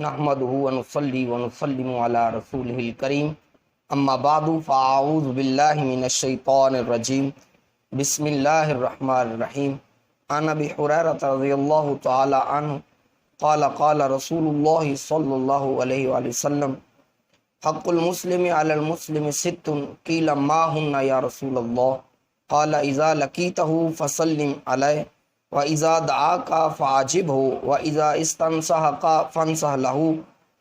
نحمده ونصلي ونسلم على رسوله الكريم اما بعد فاعوذ بالله من الشيطان الرجيم بسم الله الرحمن الرحيم عن ابي هريره رضي الله تعالى عنه قال قال رسول الله صلى الله عليه وآله وسلم حق المسلم على المسلم ست قيل ما هن يا رسول الله قال اذا لقيته فسلم عليه وَإِذَا دَعَاكَ فَعَجِبْهُ وَإِذَا اسْتَنْصَحَكَ فَانْصَحْ لَهُ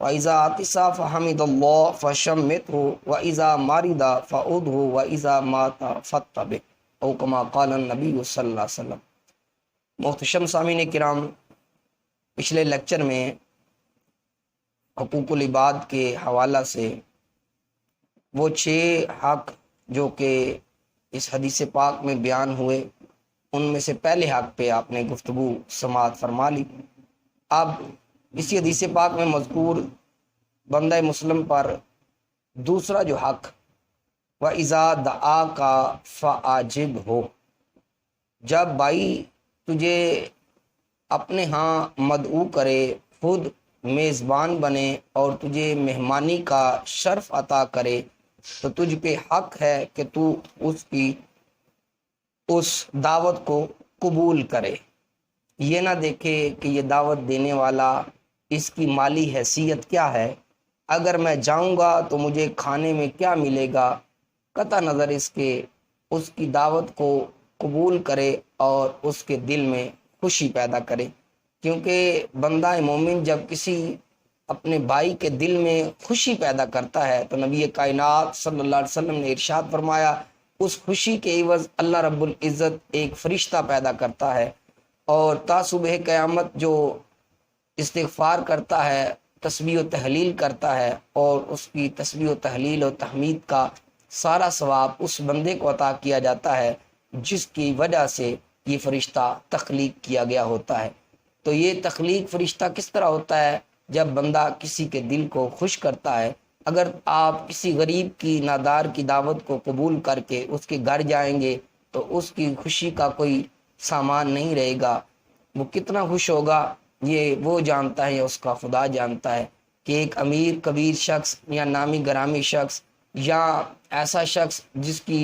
وَإِذَا عَطِسَ فَحَمِدَ اللَّهَ فَشَمِّتْهُ وَإِذَا مَرِضَ فَعُدْهُ وَإِذَا مَاتَ فَاتَّبِعْهُ او کما قال النبی صلی اللہ علیہ وسلم۔ محتشم سامعین کرام، پچھلے لیکچر میں حقوق العباد کے حوالہ سے وہ 6 حق جو کہ اس حدیث پاک میں بیان ہوئے، ان میں سے پہلے حق پہ آپ نے گفتگو سماعت فرما لی۔ اب اسی حدیث پاک میں مذکور بندہ مسلم پر دوسرا جو حق وَإِذَا دَعَاكَ فَأَجِبْهُ، جب بھائی تجھے اپنے ہاں مدعو کرے، خود میزبان بنے اور تجھے مہمانی کا شرف عطا کرے، تو تجھ پہ حق ہے کہ تو اس دعوت کو قبول کرے۔ یہ نہ دیکھے کہ یہ دعوت دینے والا اس کی مالی حیثیت کیا ہے، اگر میں جاؤں گا تو مجھے کھانے میں کیا ملے گا، قطع نظر اس کے اس کی دعوت کو قبول کرے اور اس کے دل میں خوشی پیدا کرے۔ کیونکہ بندہ مومن جب کسی اپنے بھائی کے دل میں خوشی پیدا کرتا ہے تو نبی کائنات صلی اللہ علیہ وسلم نے ارشاد فرمایا اس خوشی کے عوض اللہ رب العزت ایک فرشتہ پیدا کرتا ہے، اور تا صبح قیامت جو استغفار کرتا ہے، تسبیح و تحلیل کرتا ہے، اور اس کی تسبیح و تحلیل و تحمید کا سارا ثواب اس بندے کو عطا کیا جاتا ہے جس کی وجہ سے یہ فرشتہ تخلیق کیا گیا ہوتا ہے۔ تو یہ تخلیق فرشتہ کس طرح ہوتا ہے؟ جب بندہ کسی کے دل کو خوش کرتا ہے۔ اگر آپ کسی غریب کی نادار کی دعوت کو قبول کر کے اس کے گھر جائیں گے تو اس کی خوشی کا کوئی سامان نہیں رہے گا، وہ کتنا خوش ہوگا یہ وہ جانتا ہے یا اس کا خدا جانتا ہے کہ ایک امیر کبیر شخص یا نامی گرامی شخص یا ایسا شخص جس کی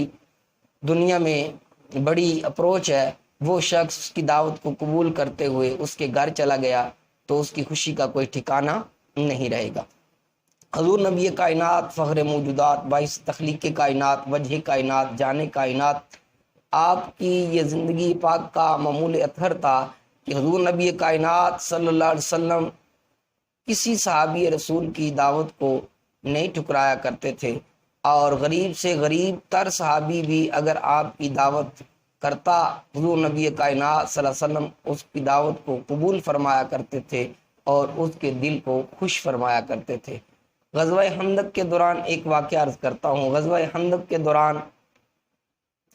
دنیا میں بڑی اپروچ ہے، وہ شخص اس کی دعوت کو قبول کرتے ہوئے اس کے گھر چلا گیا تو اس کی خوشی کا کوئی ٹھکانہ نہیں رہے گا۔ حضور نبی کائنات، فخر موجودات، باعث تخلیق کائنات، وجہ کائنات، جان کائنات، آپ کی یہ زندگی پاک کا معمول اطہر تھا کہ حضور نبی کائنات صلی اللہ علیہ وسلم کسی صحابی رسول کی دعوت کو نہیں ٹھکرایا کرتے تھے، اور غریب سے غریب تر صحابی بھی اگر آپ کی دعوت کرتا، حضور نبی کائنات صلی اللہ علیہ وسلم اس کی دعوت کو قبول فرمایا کرتے تھے اور اس کے دل کو خوش فرمایا کرتے تھے۔ غزوہ خندق کے دوران ایک واقعہ عرض کرتا ہوں۔ غزوہ خندق کے دوران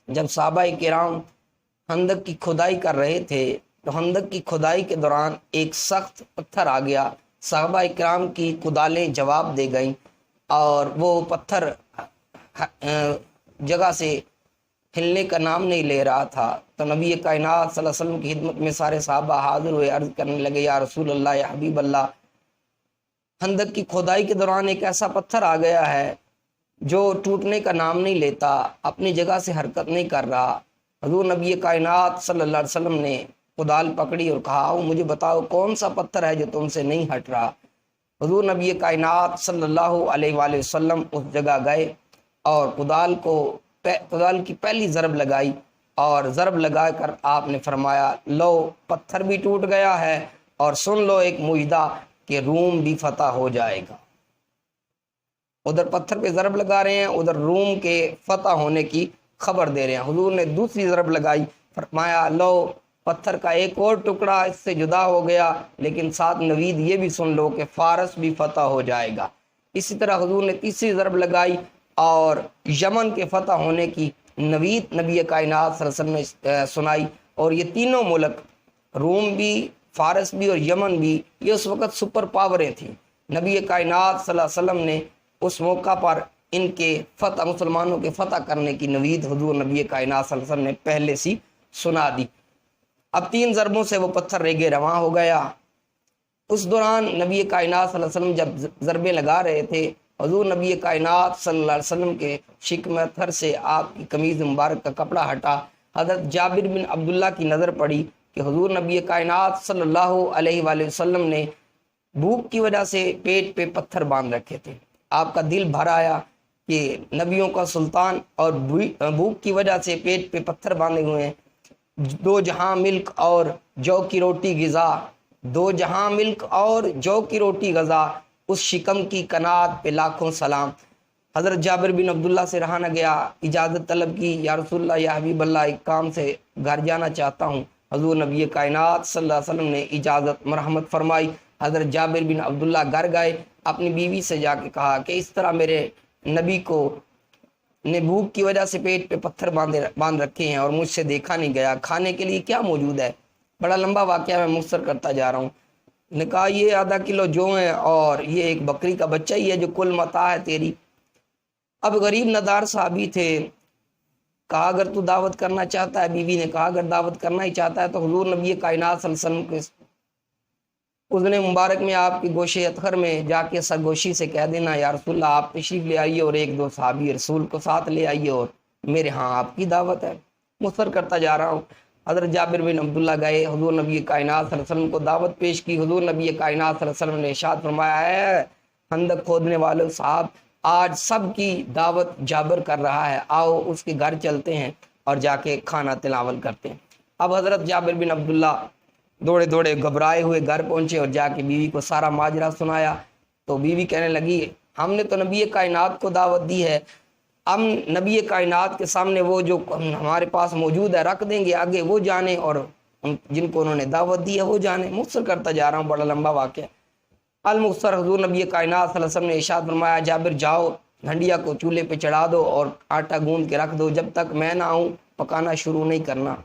جب صحابہ کرام خندق کی کھدائی کر رہے تھے تو خندق کی کھدائی کے دوران ایک سخت پتھر آ گیا، صحابہ کرام کی کدالیں جواب دے گئیں اور وہ پتھر جگہ سے ہلنے کا نام نہیں لے رہا تھا۔ تو نبی کائنات صلی اللہ علیہ وسلم کی خدمت میں سارے صحابہ حاضر ہوئے، عرض کرنے لگے یا رسول اللہ، یا حبیب اللہ، خندق کی کھدائی کے دوران ایک ایسا پتھر آ گیا ہے جو ٹوٹنے کا نام نہیں لیتا، اپنی جگہ سے حرکت نہیں کر رہا۔ حضور نبی کائنات صلی اللہ علیہ وسلم نے کدال پکڑی اور کہا مجھے بتاؤ کون سا پتھر ہے جو تم سے نہیں ہٹ رہا۔ حضور نبی کائنات صلی اللہ علیہ وآلہ وسلم اس جگہ گئے اور کدال کی پہلی ضرب لگائی، اور ضرب لگا کر آپ نے فرمایا لو پتھر بھی ٹوٹ گیا ہے، اور سن لو ایک مجدہ کہ روم بھی فتح ہو جائے گا۔ ادھر پتھر پہ ضرب لگا رہے ہیں، ادھر روم کے فتح ہونے کی خبر دے رہے ہیں۔ حضور نے دوسری ضرب لگائی، فرمایا لو پتھر کا ایک اور ٹکڑا اس سے جدا ہو گیا، لیکن ساتھ نوید یہ بھی سن لو کہ فارس بھی فتح ہو جائے گا۔ اسی طرح حضور نے تیسری ضرب لگائی اور یمن کے فتح ہونے کی نوید نبی کائنات صلی اللہ علیہ وسلم نے سنائی، اور یہ تینوں ملک روم بھی، فارس بھی اور یمن بھی، یہ اس وقت سپر پاوریں تھیں۔ نبی کائنات صلی اللہ علیہ وسلم نے اس موقع پر ان کے فتح، مسلمانوں کے فتح کرنے کی نوید حضور نبی کائنات صلی اللہ علیہ وسلم نے پہلے سی سنا دی۔ اب 3 ضربوں سے وہ پتھر ریگے رواں ہو گیا، اس دوران نبی کائنات صلی اللہ علیہ وسلم جب ضربیں لگا رہے تھے، حضور نبی کائنات صلی اللہ علیہ وسلم کے شکم تھر سے آپ کی قمیض مبارک کا کپڑا ہٹا۔ حضرت جابر بن عبداللہ کی نظر پڑی کہ حضور نبی کائنات صلی اللہ علیہ وآلہ وسلم نے بھوک کی وجہ سے پیٹ پہ پتھر باندھ رکھے تھے۔ آپ کا دل بھر آیا کہ نبیوں کا سلطان اور بھوک کی وجہ سے پیٹ پہ پتھر باندھے ہوئے ہیں۔ دو جہاں ملک اور جو کی روٹی غذا، دو جہاں ملک اور جو کی روٹی غذا، اس شکم کی قناعت پہ لاکھوں سلام۔ حضرت جابر بن عبداللہ سے رہا نہ گیا، اجازت طلب کی، یا رسول اللہ یا حبیب اللہ، ایک کام سے گھر جانا چاہتا ہوں۔ حضور نبی کائنات صلی اللہ علیہ وسلم نے اجازت مرحمت فرمائی۔ حضرت جابر بن عبداللہ گھر گئے، اپنی بیوی سے جا کے کہا کہ اس طرح میرے نبی کو نے بھوک کی وجہ سے پیٹ پہ پتھر باندھ رکھے ہیں اور مجھ سے دیکھا نہیں گیا، کھانے کے لیے کیا موجود ہے؟ بڑا لمبا واقعہ میں مختصر کرتا جا رہا ہوں۔ نے کہا یہ آدھا کلو جو ہے اور یہ ایک بکری کا بچہ ہی ہے جو کل متاع ہے تیری۔ اب غریب ندار صحابی تھے، کہا اگر تو دعوت کرنا چاہتا ہے، بیوی نے کہا اگر دعوت کرنا ہی چاہتا ہے تو حضور نبی کائنات صلی اللہ علیہ وسلم کے اذن مبارک میں آپ کی گوشے اطہر میں جا کے سرگوشی سے کہہ دینا یا رسول اللہ آپ تشریف لے آئیے اور ایک دو صحابی رسول کو ساتھ لے آئیے اور میرے ہاں آپ کی دعوت ہے۔ مختصر کرتا جا رہا ہوں۔ حضرت جابر بن عبداللہ گئے، حضور نبی کائنات صلی اللہ علیہ وسلم کو دعوت پیش کی۔ حضور نبی کائنات صلی اللہ علیہ وسلم نے ارشاد فرمایا ہے خندق کھودنے والے صاحب، آج سب کی دعوت جابر کر رہا ہے، آؤ اس کے گھر چلتے ہیں اور جا کے کھانا تناول کرتے ہیں۔ اب حضرت جابر بن عبداللہ دوڑے دوڑے گھبرائے ہوئے گھر پہنچے اور جا کے بیوی کو سارا ماجرا سنایا۔ تو بیوی کہنے لگی ہم نے تو نبی کائنات کو دعوت دی ہے، ہم نبی کائنات کے سامنے وہ جو ہمارے پاس موجود ہے رکھ دیں گے، آگے وہ جانے اور جن کو انہوں نے دعوت دی ہے وہ جانے۔ مختصر کرتا جا رہا ہوں، بڑا لمبا واقعہ۔ المختصر حضور نبی کائنات صلی اللہ علیہ وسلم نے ارشاد فرمایا جابر جاؤ ہنڈیا کو چولہے پہ چڑھا دو اور آٹا گوندھ کے رکھ دو، جب تک میں نہ آؤں پکانا شروع نہیں کرنا۔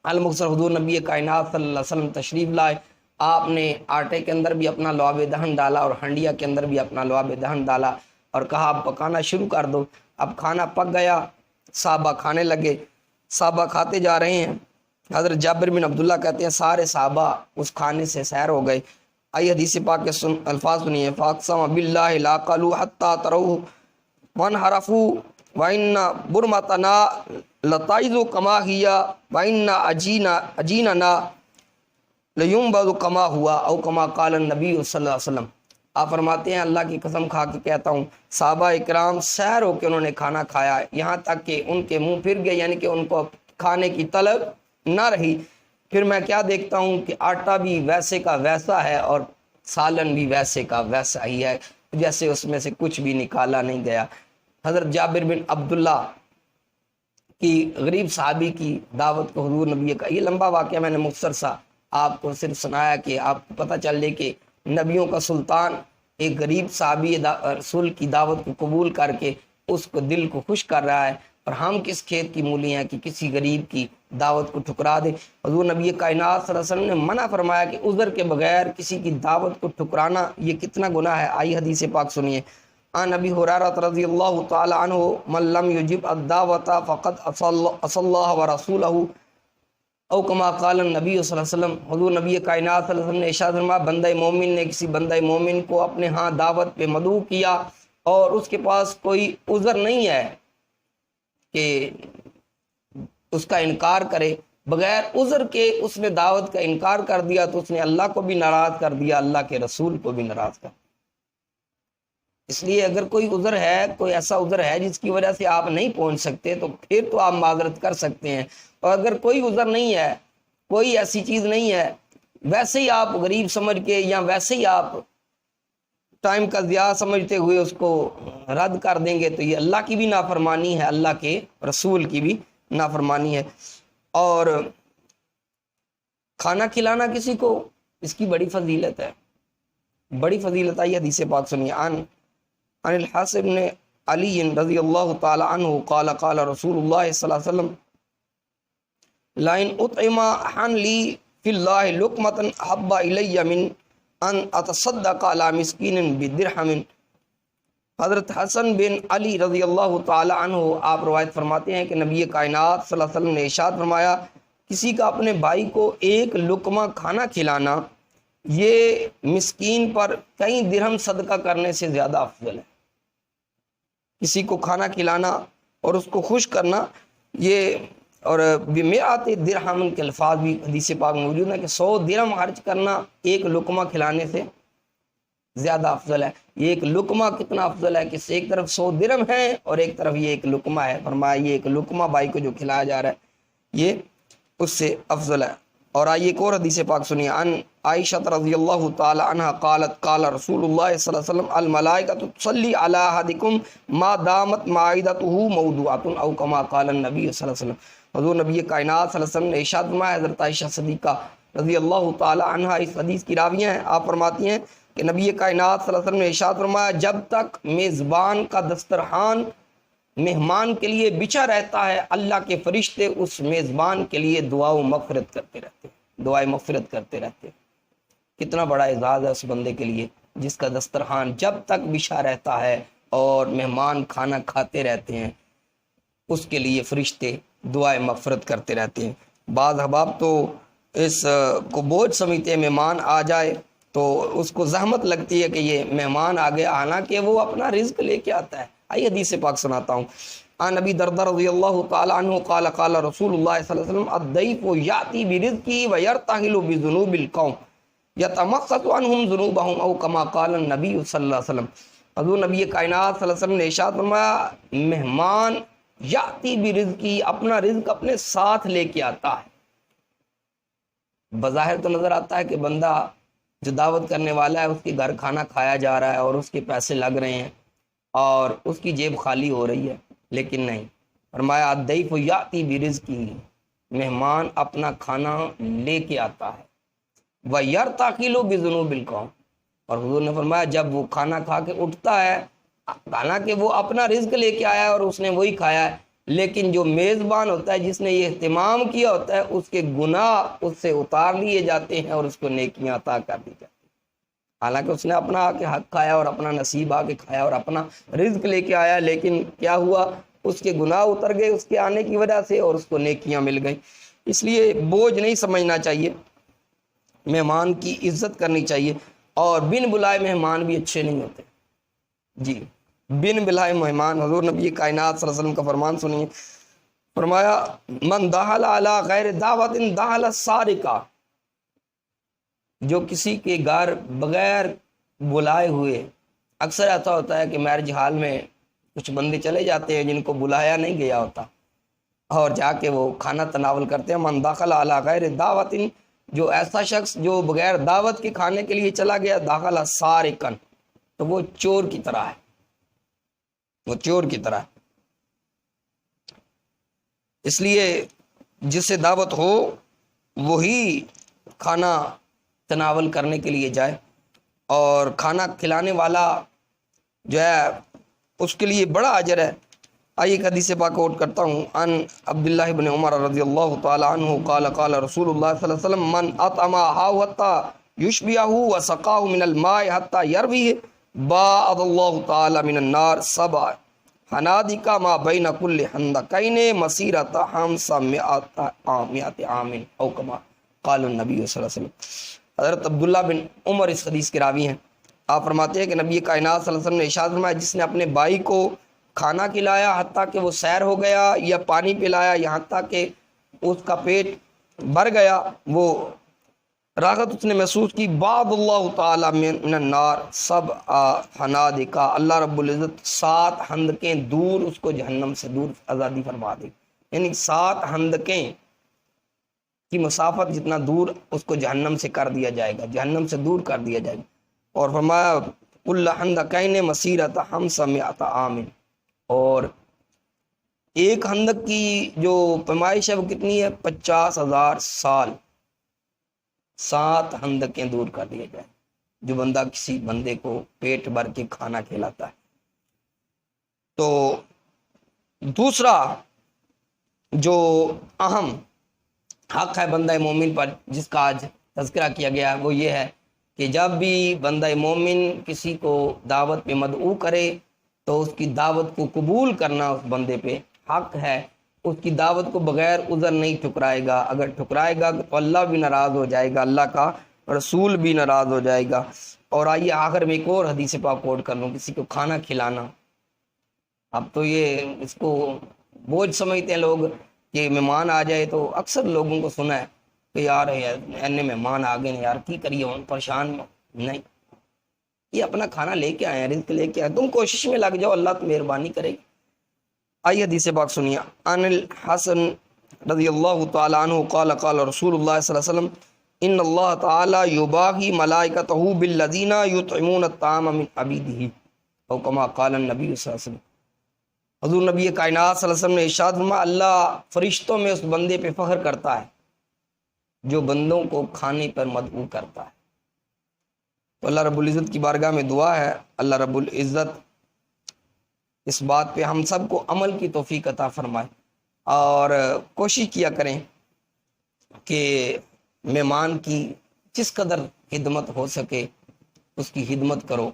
المختصر حضور نبی کائنات صلی اللہ علیہ وسلم تشریف لائے، آپ نے آٹے کے اندر بھی اپنا لعاب دہن ڈالا اور ہنڈیا کے اندر بھی اپنا لعاب دہن ڈالا اور کہا اب پکانا شروع کر دو۔ اب کھانا پک گیا، صحابہ کھانے لگے، صحابہ کھاتے جا رہے ہیں۔ حضرت جابر بن عبداللہ کہتے ہیں سارے صحابہ اس کھانے سے سیر ہو گئے۔ آئیے حدیث پاک کے الفاظ سنیے، فاقسم باللہ لا قالوا حتى تروا وانحرفوا وان برمتنا لطائز كما هي وان اجیننا لینبذ كما ہوا او كما قال النبی صلی اللہ علیہ وسلم۔ آپ فرماتے ہیں اللہ کی قسم کھا کے کہتا ہوں صحابہ اکرام سیر ہو کے انہوں نے کھانا کھایا، یہاں تک کہ ان کے منہ پھر گئے، یعنی کہ ان کو کھانے کی طلب نہ رہی۔ پھر میں کیا دیکھتا ہوں کہ آٹا بھی ویسے کا ویسا ہے اور سالن بھی ویسے کا ویسا ہی ہے، جیسے اس میں سے کچھ بھی نکالا نہیں گیا۔ حضرت جابر بن عبداللہ کی غریب صحابی کی دعوت کو حضور نبی کا، یہ لمبا واقعہ میں نے مختصر سا آپ کو صرف سنایا کہ آپ کو پتہ چل لے کہ نبیوں کا سلطان ایک غریب صحابی رسول کی دعوت کو قبول کر کے اس کو دل کو خوش کر رہا ہے، اور ہم کس کھیت کی مولی ہیں کہ کسی غریب کی دعوت کو ٹھکرا دے۔ حضور نبی کائنات صلی اللہ علیہ وسلم نے منع فرمایا کہ عذر کے بغیر کسی کی دعوت کو ٹھکرانا یہ کتنا گناہ ہے۔ آئی حدیث پاک سنیے، عن ابی ہریرہ رضی اللہ تعالی عنہ من لم یجب الدعوۃ فقد عصى اللہ ورسولہ او کما قال النبی صلی اللہ علیہ وسلم۔ حضور نبی کائنات صلی اللہ علیہ وسلم نے ارشاد فرمایا بندہ مومن نے کسی بندہ مومن کو اپنے ہاں دعوت پہ مدعو کیا اور اس کے پاس کوئی عذر نہیں ہے کہ اس کا انکار کرے، بغیر عذر کے اس نے دعوت کا انکار کر دیا تو اس نے اللہ کو بھی ناراض کر دیا، اللہ کے رسول کو بھی ناراض کر دیا۔ اس لیے اگر کوئی عذر ہے، کوئی ایسا عذر ہے جس کی وجہ سے آپ نہیں پہنچ سکتے تو پھر تو آپ معذرت کر سکتے ہیں، اور اگر کوئی عذر نہیں ہے، کوئی ایسی چیز نہیں ہے، ویسے ہی آپ غریب سمجھ کے یا ویسے ہی آپ ٹائم کا ضیاع سمجھتے ہوئے اس کو رد کر دیں گے تو یہ اللہ کی بھی نافرمانی ہے، اللہ کے رسول کی بھی نافرمانی ہے۔ اور کھانا کھلانا کسی کو اس کی بڑی فضیلت ہے، بڑی فضیلت ہے۔ یہ حدیث پاک سنیے، عن الحسن بن علی رضی اللہ تعالی عنہ قال قال رسول اللہ صلی اللہ علیہ وسلم لئن اطعم حن لی فی اللہ لقمۃ احب الی من ان اتصدق علی مسکین بدرہم۔ حضرت حسن بن علی رضی اللہ تعالی عنہ آپ روایت فرماتے ہیں کہ نبی کائنات صلی اللہ علیہ وسلم نے ارشاد فرمایا کسی کا اپنے بھائی کو ایک لقمہ کھانا کھلانا یہ مسکین پر کئی درہم صدقہ کرنے سے زیادہ افضل ہے۔ کسی کو کھانا کھلانا اور اس کو خوش کرنا، یہ اور بمئات درہم کے الفاظ بھی حدیث پاک موجود ہے کہ 100 درہم خرچ کرنا ایک لقمہ کھلانے سے زیادہ افضل ہے۔ یہ ایک لقمہ کتنا افضل ہے کہ ایک طرف 100 درہم ہے اور ایک طرف یہ ایک لقمہ ہے، فرمایا یہ ایک لقمہ بھائی کو جو کھلایا جا رہا ہے یہ اس سے افضل ہے۔ اور آئیے ایک اور حدیث پاک سنیے، ان عائشہ رضی اللہ تعالی عنہ قالت قال رسول اللہ صلی اللہ علیہ وسلم الملائکۃ تصلی علی احدکم ما دامت معدته موضوعۃ او کما قال النبی صلی اللہ علیہ وسلم۔ حضور نبی کائنات صلی اللہ علیہ وسلم نے ارشاد فرمایا، حضرت عائشہ صدیقہ رضی اللہ تعالی عنہ اس حدیث کی راویہ ہیں، آپ فرماتی ہیں کہ نبی کائنات صلی اللہ علیہ وسلم نے ارشاد فرمایا، جب تک میزبان کا دسترخوان مہمان کے لیے بچھا رہتا ہے، اللہ کے فرشتے اس میزبان کے لیے دعا و مغفرت کرتے رہتے ہیں، دعائے مغفرت کرتے رہتے ہیں۔ کتنا بڑا اعزاز ہے اس بندے کے لیے جس کا دسترخوان جب تک بچھا رہتا ہے اور مہمان کھانا کھاتے رہتے ہیں، اس کے لیے فرشتے دعائے مغفرت کرتے رہتے ہیں۔ بعض احباب تو اس کو بوجھ سمجھتے ہیں، مہمان آ جائے تو اس کو زحمت لگتی ہے کہ یہ مہمان آ گیا، حالانکہ وہ اپنا رزق لے کے آتا ہے۔ آئیے حدیث پاک سناتا ہوں۔ عن ابی درداء رضی اللہ تعالی عنہ قال قال رسول اللہ صلی اللہ علیہ وسلم الضیف یاتی برزقه ویرتحل بذنوب القوم یتمخض عنهم ذنوبهم او کما قال النبی صلی اللہ علیہ وسلم۔ حضور نبی کائنات صلی اللہ علیہ وسلم نے ارشاد فرمایا، مہمان یاتی برزقه، اپنا رزق اپنے ساتھ لے کے آتا ہے۔ بظاہر تو نظر آتا ہے کہ بندہ جو دعوت کرنے والا ہے اس کے گھر کھانا کھایا جا رہا ہے اور اس کے پیسے لگ رہے ہیں اور اس کی جیب خالی ہو رہی ہے، لیکن نہیں، فرمایا الضیف یاتی برزقه، مہمان اپنا کھانا لے کے آتا ہے، ویرتحل بذنوب القوم، اور حضور نے فرمایا جب وہ کھانا کھا کے اٹھتا ہے، حالانکہ وہ اپنا رزق لے کے آیا ہے اور اس نے وہی کھایا ہے، لیکن جو میزبان ہوتا ہے جس نے یہ اہتمام کیا ہوتا ہے اس کے گناہ اس سے اتار لیے جاتے ہیں اور اس کو نیکیاں عطا کر دی جاتی ہیں۔ حالانکہ اس نے اپنا آ کے حق کھایا اور اپنا نصیب آ کے کھایا اور اپنا رزق لے کے آیا، لیکن کیا ہوا، اس کے گناہ اتر گئے اس کے آنے کی وجہ سے اور اس کو نیکیاں مل گئیں۔ اس لیے بوجھ نہیں سمجھنا چاہیے، مہمان کی عزت کرنی چاہیے، اور بن بلائے مہمان بھی اچھے نہیں ہوتے۔ جی، بن بلائے مہمان، حضور نبی کائنات صلی اللہ علیہ وسلم کا فرمان سنیے، فرمایا من دخل علی غیر دعوت دخل سارقہ، جو کسی کے گھر بغیر بلائے ہوئے، اکثر ایسا ہوتا ہے کہ میرج ہال میں کچھ بندے چلے جاتے ہیں جن کو بلایا نہیں گیا ہوتا اور جا کے وہ کھانا تناول کرتے ہیں۔ من دخل علی غیر دعوت، جو ایسا شخص جو بغیر دعوت کے کھانے کے لیے چلا گیا، داخل سارقن، تو وہ چور کی طرح ہے، وہ چور کی طرح ہے۔ اس لیے جسے دعوت ہو وہی کھانا تناول کرنے کے لیے جائے، اور کھانا کھلانے والا جو ہے اس کے لیے بڑا اجر ہے۔ آئیے ایک حدیث پاک کوٹ کرتا ہوں، ان عبداللہ بن عمر رضی اللہ تعالی عنہ قال قال رسول اللہ صلی اللہ علیہ وسلم من اطعم حتى يشبعه وسقاه من الماء حتى يرويه باعد اللہ تعالی من النار سبع حنادق ما بین کل حندقین مسیرۃ 500 عام او کما قال النبی صلی اللہ علیہ وسلم۔ حضرت عبداللہ بن عمر اس حدیث کے راوی ہیں، آپ فرماتے ہیں کہ نبی کائنات صلی اللہ علیہ وسلم نے ارشاد فرمایا، جس نے اپنے بھائی کو کھانا کھلایا حتیٰ کہ وہ سیر ہو گیا، یا پانی پلایا یہاں تک کہ اس کا پیٹ بھر گیا، وہ راحت اس نے محسوس کی، بعد اللہ تعالی من النار سب حنادق، اللہ رب العزت 7 حندقیں دور اس کو جہنم سے دور آزادی فرما دے، یعنی 7 حندقیں کی مسافت جتنا دور اس کو جہنم سے کر دیا جائے گا، جہنم سے دور کر دیا جائے گا۔ اور فرمایا کل حندقین مسیرۃ 500 عام، اور ایک حندق کی جو پیمائش ہے وہ کتنی ہے، 50,000 سال۔ 7 حندقیں دور کر دیا جائے جو بندہ کسی بندے کو پیٹ بھر کے کھانا کھلاتا ہے۔ تو دوسرا جو اہم حق ہے بندہ مومن پر جس کا آج تذکرہ کیا گیا وہ یہ ہے کہ جب بھی بندہ مومن کسی کو دعوت پہ مدعو کرے تو اس کی دعوت کو قبول کرنا اس بندے پہ حق ہے، اس کی دعوت کو بغیر عذر نہیں ٹھکرائے گا، اگر ٹھکرائے گا تو اللہ بھی ناراض ہو جائے گا، اللہ کا رسول بھی ناراض ہو جائے گا۔ اور آئیے آخر میں ایک اور حدیث پاک کوٹ کر لوں، کسی کو کھانا کھلانا، اب تو یہ اس کو بوجھ سمجھتے ہیں لوگ کہ مہمان آ جائے، تو اکثر لوگوں کو سنا ہے کہ یار اینے مہمان آ گئے یار کی کریے ہوں پریشان نہیں، یہ اپنا کھانا لے کے آئے، رزق لے کے آئے، تم کوشش میں لگ جاؤ، اللہ تو مہربانی کرے گی۔ آئیے حدیث پاک سنیے، عن الحسن رضی اللہ تعالی عنہ قال قال رسول اللہ صلی اللہ علیہ وسلم ان اللہ تعالی یباغی ملائکتہ بالذین یطعمون الطعام من عبیدہ، او کما قال النبی صلی اللہ علیہ وسلم۔ حضور نبی کائنات صلی اللہ علیہ وسلم نے ارشاد فرمایا اللہ فرشتوں میں اس بندے پہ فخر کرتا ہے جو بندوں کو کھانے پر مدعو کرتا ہے۔ تو اللہ رب العزت کی بارگاہ میں دعا ہے اللہ رب العزت اس بات پہ ہم سب کو عمل کی توفیق عطا فرمائے، اور کوشش کیا کریں کہ مہمان کی جس قدر خدمت ہو سکے اس کی خدمت کرو،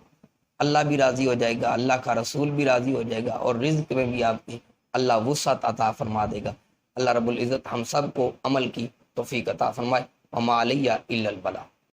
اللہ بھی راضی ہو جائے گا، اللہ کا رسول بھی راضی ہو جائے گا، اور رزق میں بھی آپ کی اللہ وسعت عطا فرما دے گا۔ اللہ رب العزت ہم سب کو عمل کی توفیق عطا فرمائے۔ وما علیہ الا البلاغ۔